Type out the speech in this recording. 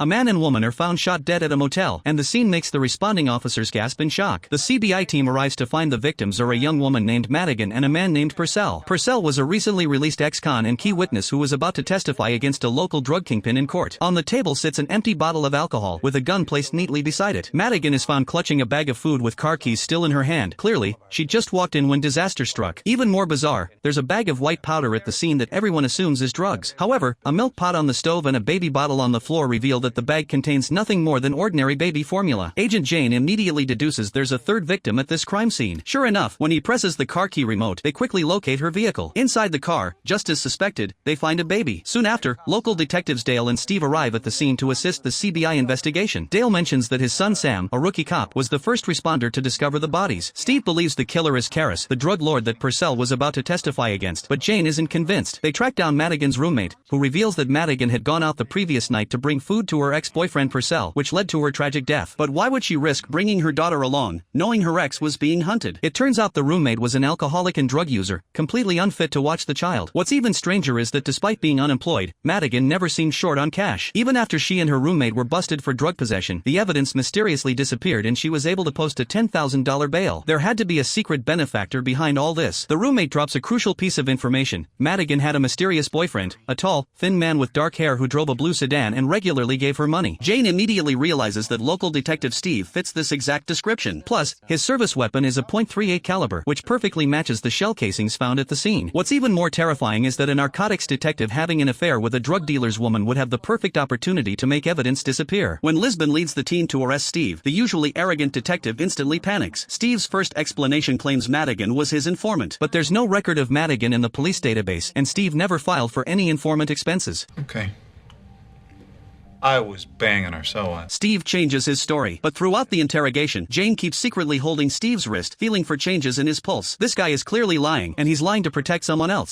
A man and woman are found shot dead at a motel, and the scene makes the responding officers gasp in shock. The CBI team arrives to find the victims are a young woman named Madigan and a man named Purcell. Purcell was a recently released ex-con and key witness who was about to testify against a local drug kingpin in court. On the table sits an empty bottle of alcohol with a gun placed neatly beside it. Madigan is found clutching a bag of food with car keys still in her hand. Clearly, she just walked in when disaster struck. Even more bizarre, there's a bag of white powder at the scene that everyone assumes is drugs. However, a milk pot on the stove and a baby bottle on the floor reveal that the bag contains nothing more than ordinary baby formula. Agent Jane immediately deduces there's a third victim at this crime scene. Sure enough, when he presses the car key remote, they quickly locate her vehicle. Inside the car, just as suspected, they find a baby. Soon after, local detectives Dale and Steve arrive at the scene to assist the CBI investigation. Dale mentions that his son Sam, a rookie cop, was the first responder to discover the bodies. Steve believes the killer is Karras, the drug lord that Purcell was about to testify against, but Jane isn't convinced. They track down Madigan's roommate, who reveals that Madigan had gone out the previous night to bring food to her ex-boyfriend Purcell, which led to her tragic death. But why would she risk bringing her daughter along, knowing her ex was being hunted? It turns out the roommate was an alcoholic and drug user, completely unfit to watch the child. What's even stranger is that despite being unemployed, Madigan never seemed short on cash. Even after she and her roommate were busted for drug possession, the evidence mysteriously disappeared and she was able to post a $10,000 bail. There had to be a secret benefactor behind all this. The roommate drops a crucial piece of information. Madigan had a mysterious boyfriend, a tall, thin man with dark hair who drove a blue sedan and regularly gave her money. Jane immediately realizes that local detective Steve fits this exact description. Plus, his service weapon is a .38 caliber, which perfectly matches the shell casings found at the scene. What's even more terrifying is that a narcotics detective having an affair with a drug dealer's woman would have the perfect opportunity to make evidence disappear. When Lisbon leads the team to arrest Steve, the usually arrogant detective instantly panics. Steve's first explanation claims Madigan was his informant, but there's no record of Madigan in the police database, and Steve never filed for any informant expenses. Okay. I was banging her, so what? Steve changes his story, but throughout the interrogation, Jane keeps secretly holding Steve's wrist, feeling for changes in his pulse. This guy is clearly lying, and he's lying to protect someone else.